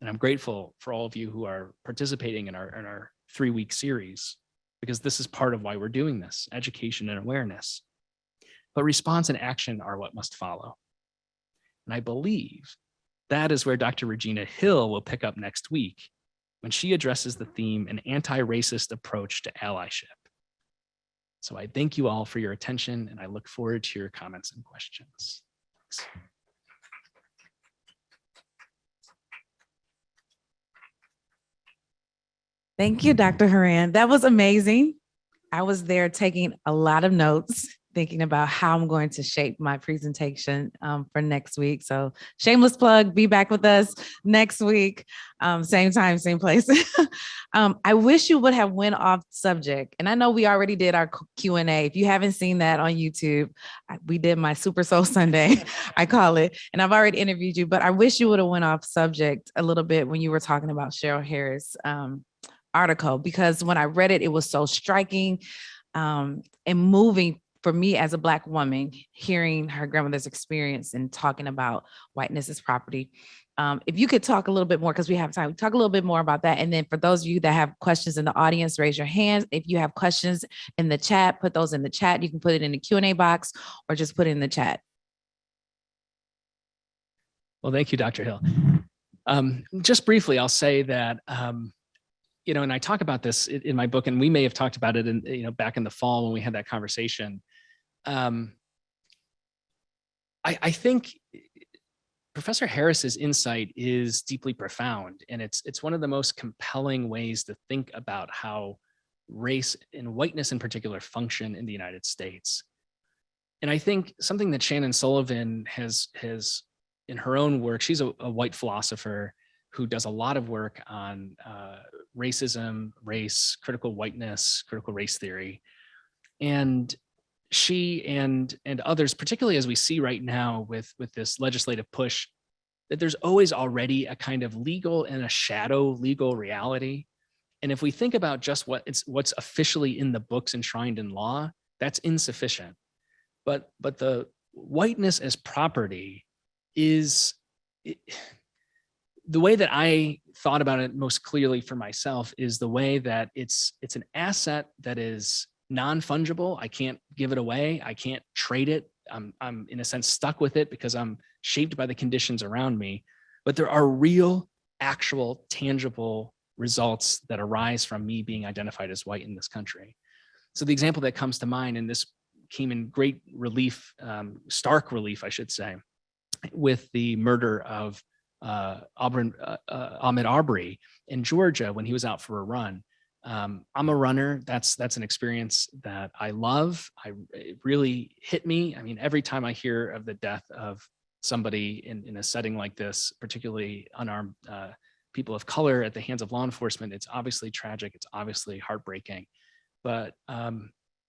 And I'm grateful for all of you who are participating in our 3-week series, because this is part of why we're doing this, education and awareness. But response and action are what must follow. And I believe that is where Dr. Regina Hill will pick up next week when she addresses the theme, an anti-racist approach to allyship. So I thank you all for your attention, and I look forward to your comments and questions. Thanks. Thank you, Dr. Horan. That was amazing. I was there taking a lot of notes. thinking about how I'm going to shape my presentation for next week. So shameless plug, be back with us next week, same time, same place. I wish you would have went off subject. And I know we already did our Q&A. If you haven't seen that on YouTube, we did my Super Soul Sunday, I call it. And I've already interviewed you, but I wish you would have went off subject a little bit when you were talking about Cheryl Harris' article, because when I read it, it was so striking and moving for me as a Black woman, hearing her grandmother's experience and talking about whiteness as property. If you could talk a little bit more, because we have time, talk a little bit more about that. And then for those of you that have questions in the audience, raise your hands. If you have questions in the chat, put those in the chat. You can put it in the Q&A box or just put it in the chat. Well, thank you, Dr. Hill. Just briefly, I'll say that, and I talk about this in my book, and we may have talked about it in, back in the fall when we had that conversation. I think Professor Harris's insight is deeply profound, and it's one of the most compelling ways to think about how race and whiteness in particular function in the United States. And I think something that Shannon Sullivan has in her own work, she's a white philosopher who does a lot of work on racism, race, critical whiteness, critical race theory. And she and others, particularly as we see right now with this legislative push, that there's always already a kind of legal and a shadow legal reality. And if we think about just what's officially in the books enshrined in law, that's insufficient. But the whiteness as property is the way that I thought about it most clearly for myself is the way that it's an asset that is non-fungible. I can't give it away. I can't trade it. I'm in a sense stuck with it because I'm shaped by the conditions around me. But there are real, actual, tangible results that arise from me being identified as white in this country. So the example that comes to mind, and this came in great relief, stark relief, I should say, with the murder of Ahmaud Arbery in Georgia when he was out for a run. I'm a runner. That's an experience that I love. It really hit me. I mean, every time I hear of the death of somebody in a setting like this, particularly unarmed people of color at the hands of law enforcement, it's obviously tragic. It's obviously heartbreaking. But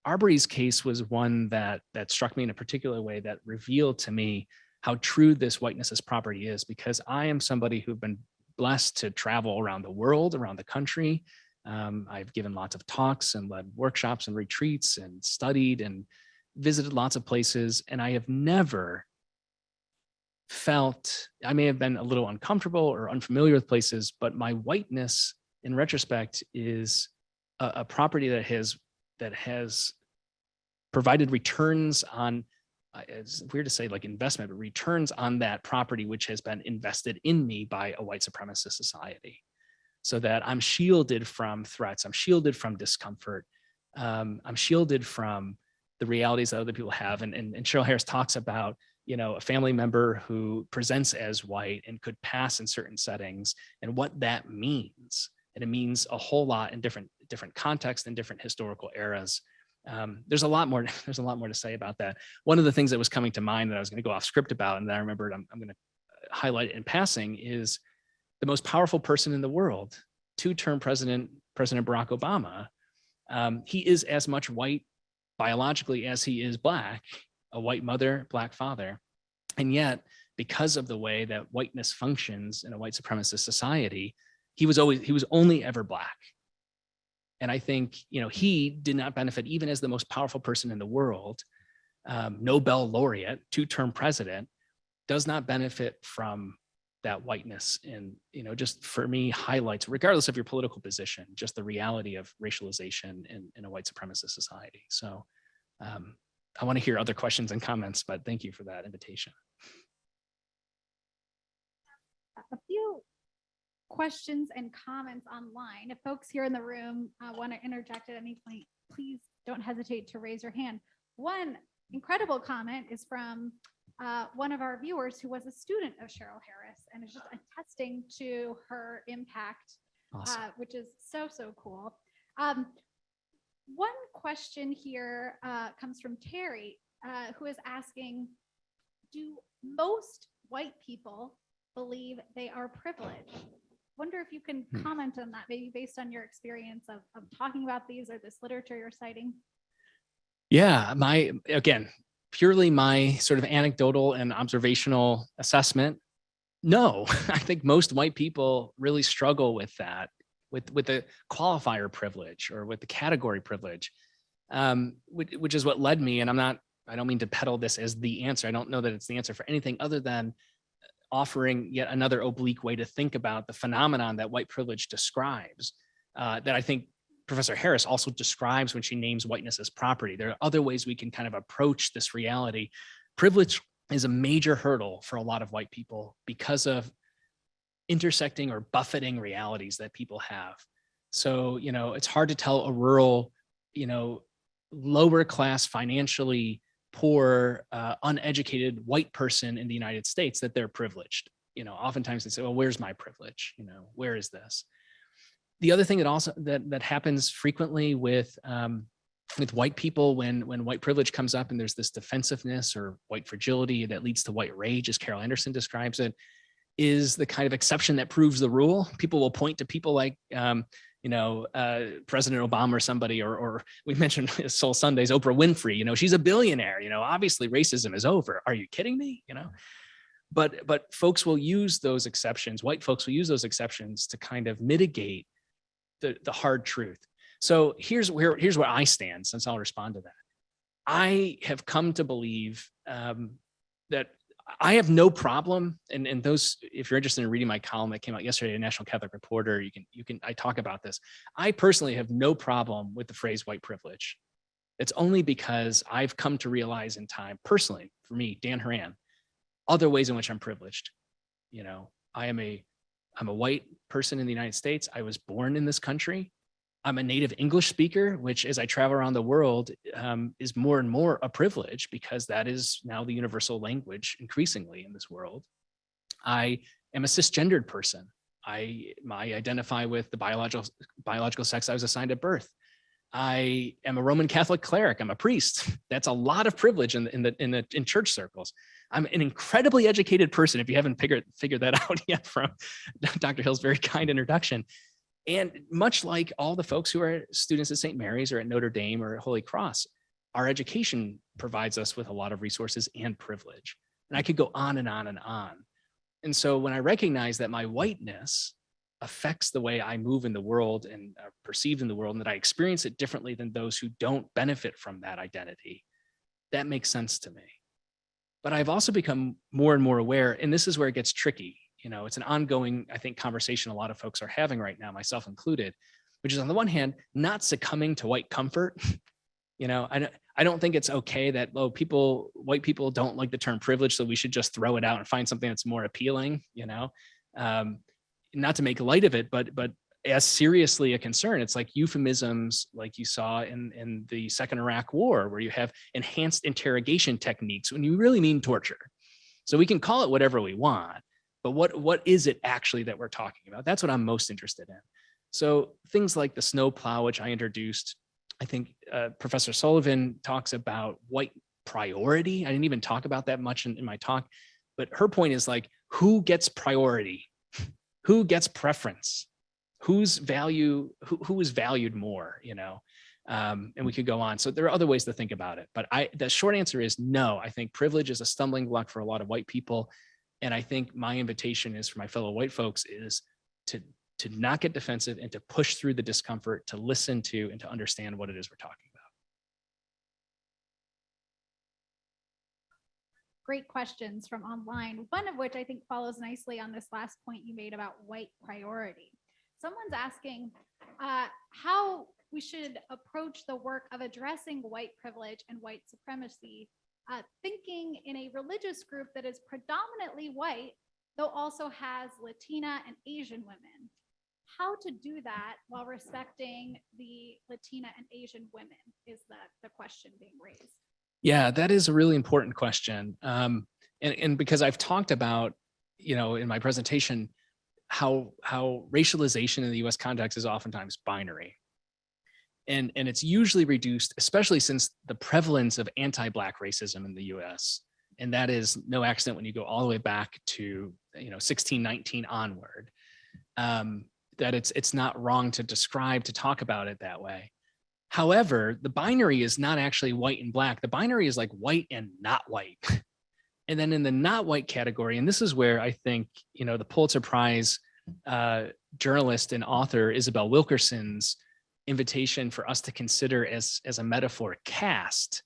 Arbery's case was one that struck me in a particular way that revealed to me how true this whiteness as property is, because I am somebody who've been blessed to travel around the world, around the country. I've given lots of talks and led workshops and retreats and studied and visited lots of places. And I have never felt, I may have been a little uncomfortable or unfamiliar with places, but my whiteness in retrospect is a property that has provided returns on, it's weird to say like investment, but returns on that property, which has been invested in me by a white supremacist society, so that I'm shielded from threats. I'm shielded from discomfort. I'm shielded from the realities that other people have. And Cheryl Harris talks about, a family member who presents as white and could pass in certain settings and what that means. And it means a whole lot in different contexts and different historical eras. There's a lot more to say about that. One of the things that was coming to mind that I was going to go off script about, and that I remembered I'm going to highlight it in passing, is the most powerful person in the world, two-term President Barack Obama. He is as much white biologically as he is Black, a white mother, Black father. And yet, because of the way that whiteness functions in a white supremacist society, he was only ever Black. And I think, he did not benefit, even as the most powerful person in the world, Nobel laureate, two-term president, does not benefit from that whiteness. And, just for me, highlights, regardless of your political position, just the reality of racialization in a white supremacist society. So I want to hear other questions and comments, but thank you for that invitation. A few questions and comments online. If folks here in the room want to interject at any point, please don't hesitate to raise your hand. One incredible comment is from one of our viewers who was a student of Cheryl Harris and is just attesting to her impact, awesome. Which is so cool. One question here comes from Terry, who is asking, do most white people believe they are privileged? Wonder if you can comment on that, maybe based on your experience of talking about these or this literature you're citing. Yeah, again, purely my sort of anecdotal and observational assessment. No, I think most white people really struggle with that, with the qualifier privilege or with the category privilege, which is what led me. And I don't mean to peddle this as the answer. I don't know that it's the answer for anything other than offering yet another oblique way to think about the phenomenon that white privilege describes, that I think Professor Harris also describes when she names whiteness as property. There are other ways we can kind of approach this reality. Privilege is a major hurdle for a lot of white people because of intersecting or buffeting realities that people have. So, it's hard to tell a rural, lower class, financially poor, uneducated white person in the United States that they're privileged. Oftentimes they say, well, where's my privilege? Where is this? The other thing that also that happens frequently with white people when white privilege comes up and there's this defensiveness or white fragility that leads to white rage, as Carol Anderson describes it, is the kind of exception that proves the rule. People will point to people like President Obama or somebody, or we mentioned Soul Sundays, Oprah Winfrey, she's a billionaire, obviously racism is over. Are you kidding me? But folks will use those exceptions. White folks will use those exceptions to kind of mitigate the hard truth. So here's where I stand, since I'll respond to that. I have come to believe that I have no problem, and those, if you're interested in reading my column that came out yesterday in National Catholic Reporter, I talk about this. I personally have no problem with the phrase white privilege. It's only because I've come to realize in time, personally, for me, Dan Horan, other ways in which I'm privileged. I'm a white person in the United States. I was born in this country. I'm a native English speaker, which as I travel around the world is more and more a privilege because that is now the universal language increasingly in this world. I am a cisgendered person. I identify with the biological sex I was assigned at birth. I am a Roman Catholic cleric. I'm a priest. That's a lot of privilege in church circles. I'm an incredibly educated person, if you haven't figured that out yet from Dr. Hill's very kind introduction. And much like all the folks who are students at St. Mary's or at Notre Dame or at Holy Cross, our education provides us with a lot of resources and privilege. And I could go on and on and on. And so when I recognize that my whiteness affects the way I move in the world and are perceived in the world, and that I experience it differently than those who don't benefit from that identity, that makes sense to me. But I've also become more and more aware, and this is where it gets tricky. It's an ongoing, I think, conversation a lot of folks are having right now, myself included, which is on the one hand, not succumbing to white comfort. I don't think it's okay that, white people don't like the term privilege, so we should just throw it out and find something that's more appealing, not to make light of it, but as seriously a concern. It's like euphemisms like you saw in the Second Iraq War, where you have enhanced interrogation techniques when you really mean torture. So we can call it whatever we want, but what is it actually that we're talking about? That's what I'm most interested in. So things like the snowplow, which I introduced, I think Professor Sullivan talks about white priority. I didn't even talk about that much in my talk, but her point is like, who gets priority? Who gets preference? Whose value, who is valued more, and we could go on. So there are other ways to think about it, but the short answer is no. I think privilege is a stumbling block for a lot of white people. And I think my invitation is for my fellow white folks is to not get defensive and to push through the discomfort, to listen to and to understand what it is we're talking about. Great questions from online, one of which I think follows nicely on this last point you made about white priority. Someone's asking how we should approach the work of addressing white privilege and white supremacy, thinking in a religious group that is predominantly white, though also has Latina and Asian women. How to do that while respecting the Latina and Asian women is the question being raised. Yeah, that is a really important question. And because I've talked about, in my presentation, how racialization in the US context is oftentimes binary. And it's usually reduced, especially since the prevalence of anti-Black racism in the US. And that is no accident when you go all the way back to 1619 onward, that it's not wrong to talk about it that way. However, the binary is not actually white and black. The binary is like white and not white. And then in the not white category, and this is where I think, the Pulitzer Prize journalist and author Isabel Wilkerson's invitation for us to consider as a metaphor caste,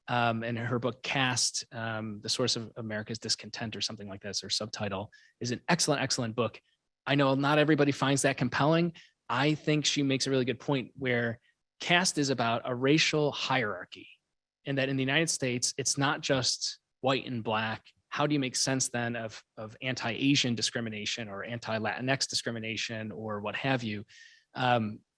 and her book Caste, The Source of America's Discontent or something like that, or subtitle, is an excellent book. I know not everybody finds that compelling. I think she makes a really good point where caste is about a racial hierarchy, and that in the United States, it's not just white and black. How do you make sense then of anti-Asian discrimination or anti-Latinx discrimination or what have you,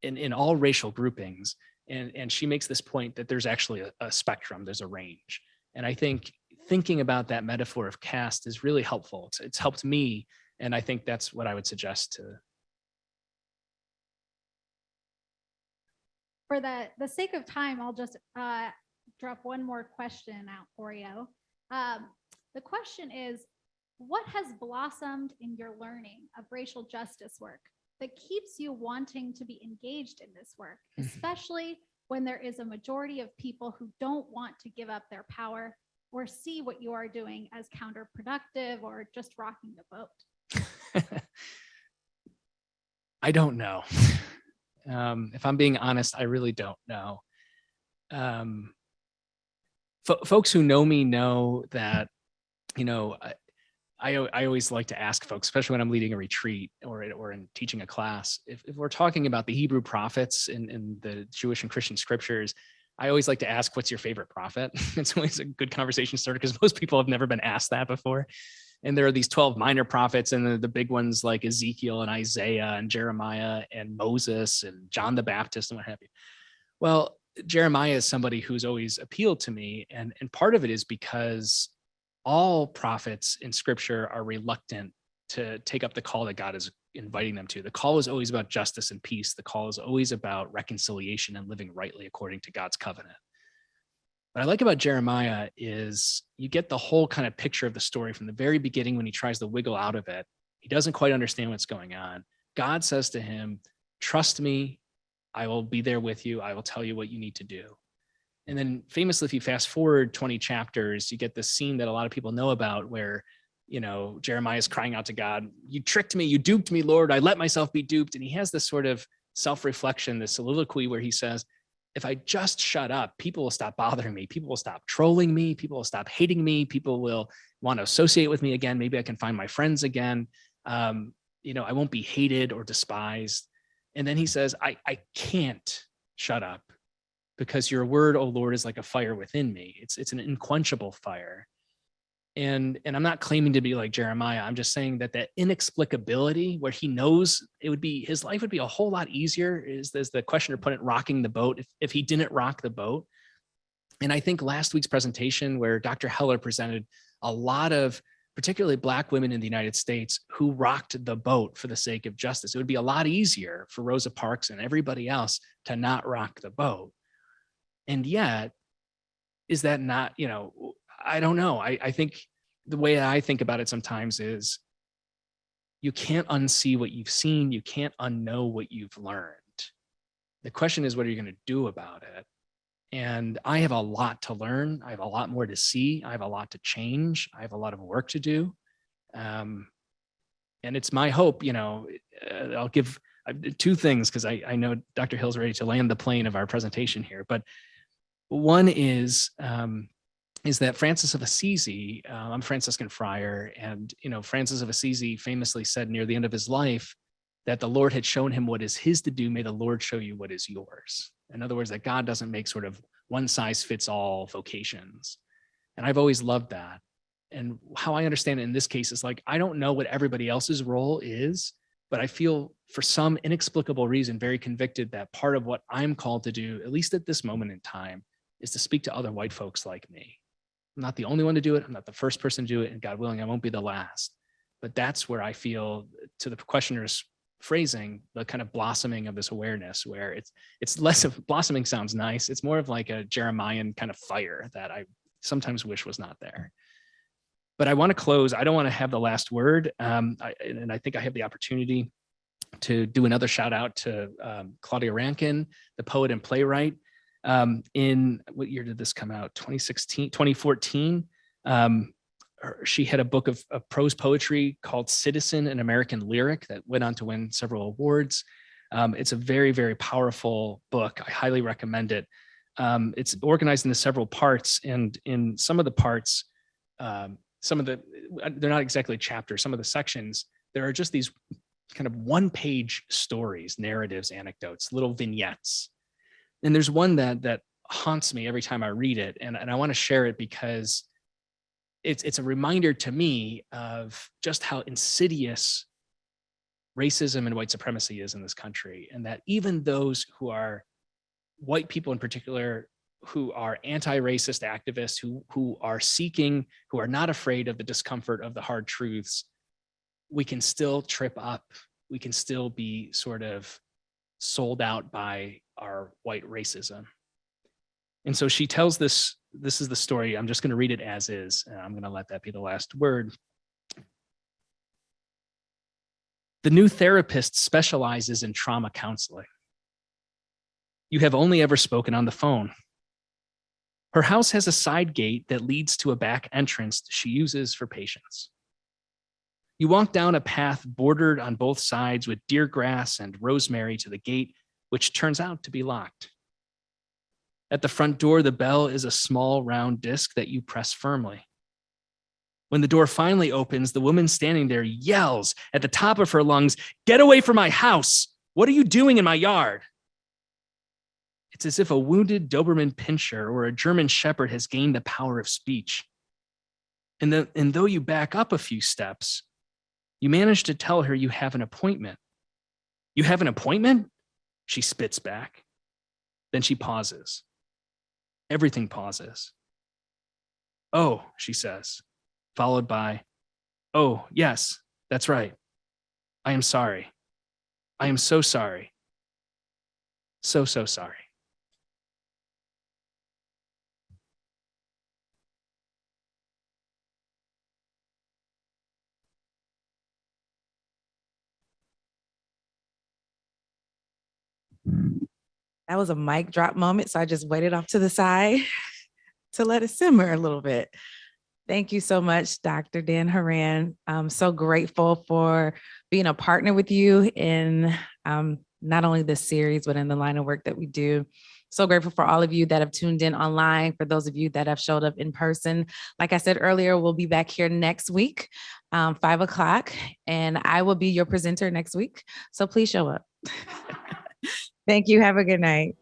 in all racial groupings? And she makes this point that there's actually a spectrum, there's a range. And I think thinking about that metaphor of caste is really helpful. It's helped me, and I think that's what I would suggest to. For the sake of time, I'll just drop one more question out for you. The question is, what has blossomed in your learning of racial justice work that keeps you wanting to be engaged in this work, especially when there is a majority of people who don't want to give up their power or see what you are doing as counterproductive or just rocking the boat? I don't know. If I'm being honest, I really don't know. Folks who know me know that, I always like to ask folks, especially when I'm leading a retreat or in teaching a class, if we're talking about the Hebrew prophets in the Jewish and Christian scriptures, I always like to ask, what's your favorite prophet? It's always a good conversation starter because most people have never been asked that before. And there are these 12 minor prophets and the big ones like Ezekiel and Isaiah and Jeremiah and Moses and John the Baptist and what have you. Well, Jeremiah is somebody who's always appealed to me. And part of it is because all prophets in scripture are reluctant to take up the call that God is inviting them to. The call is always about justice and peace. The call is always about reconciliation and living rightly according to God's covenant. What I like about Jeremiah is you get the whole kind of picture of the story from the very beginning when he tries to wiggle out of it. He doesn't quite understand what's going on. God says to him, trust me, I will be there with you. I will tell you what you need to do. And then famously, if you fast forward 20 chapters, you get this scene that a lot of people know about where, Jeremiah is crying out to God, you tricked me, you duped me, Lord, I let myself be duped. And he has this sort of self-reflection, this soliloquy where he says, if I just shut up, people will stop bothering me. People will stop trolling me. People will stop hating me. People will want to associate with me again. Maybe I can find my friends again. I won't be hated or despised. And then he says, I can't shut up because your word, O Lord, is like a fire within me. It's an unquenchable fire. And I'm not claiming to be like Jeremiah. I'm just saying that inexplicability where he knows his life would be a whole lot easier, is as the questioner put it, rocking the boat, if he didn't rock the boat. And I think last week's presentation where Dr. Heller presented a lot of particularly Black women in the United States who rocked the boat for the sake of justice. It would be a lot easier for Rosa Parks and everybody else to not rock the boat. And yet, is that not, I don't know. I think the way I think about it sometimes is you can't unsee what you've seen. You can't unknow what you've learned. The question is, what are you going to do about it? And I have a lot to learn. I have a lot more to see. I have a lot to change. I have a lot of work to do. And it's my hope, I'll give two things because I know Dr. Hill's ready to land the plane of our presentation here. But one is that Francis of Assisi, I'm a Franciscan friar, and Francis of Assisi famously said near the end of his life that the Lord had shown him what is his to do. May the Lord show you what is yours. In other words, that God doesn't make sort of one size fits all vocations. And I've always loved that. And how I understand it in this case is like, I don't know what everybody else's role is, but I feel for some inexplicable reason very convicted that part of what I'm called to do, at least at this moment in time, is to speak to other white folks like me. I'm not the only one to do it. I'm not the first person to do it. And God willing, I won't be the last. But that's where I feel, to the questioner's phrasing, the kind of blossoming of this awareness, where it's less of blossoming sounds nice. It's more of like a Jeremiah kind of fire that I sometimes wish was not there. But I want to close. I don't want to have the last word. And I think I have the opportunity to do another shout out to Claudia Rankin, the poet and playwright. In what year did this come out? 2014. She had a book of prose poetry called Citizen, an American Lyric, that went on to win several awards. It's a very, very powerful book. I highly recommend it. It's organized into several parts, and in some of the parts, they're not exactly chapters. Some of the sections, there are just these kind of one-page stories, narratives, anecdotes, little vignettes. And there's one that haunts me every time I read it, and I want to share it because it's a reminder to me of just how insidious racism and white supremacy is in this country, and that even those who are white people in particular, who are anti-racist activists, who are not afraid of the discomfort of the hard truths, we can still trip up. We can still be sort of sold out by our white racism. And so she tells this is the story. I'm just going to read it as is, and I'm going to let that be the last word. The new therapist specializes in trauma counseling. You have only ever spoken on the phone. Her house has a side gate that leads to a back entrance she uses for patients. You walk down a path bordered on both sides with deer grass and rosemary to the gate, which turns out to be locked. At the front door, the bell is a small round disc that you press firmly. When the door finally opens, the woman standing there yells at the top of her lungs, "Get away from my house! What are you doing in my yard?" It's as if a wounded Doberman Pinscher or a German Shepherd has gained the power of speech. And though you back up a few steps, you manage to tell her you have an appointment. You have an appointment? She spits back. Then she pauses. Everything pauses. "Oh," she says, followed by, "Oh, yes, that's right. I am sorry. I am so sorry. So sorry." That was a mic drop moment, so I just waited off to the side to let it simmer a little bit. Thank you so much, Dr. Dan Horan. I'm so grateful for being a partner with you in not only this series, but in the line of work that we do. So grateful for all of you that have tuned in online, for those of you that have showed up in person. Like I said earlier, we'll be back here next week, 5 o'clock, and I will be your presenter next week. So please show up. Thank you. Have a good night.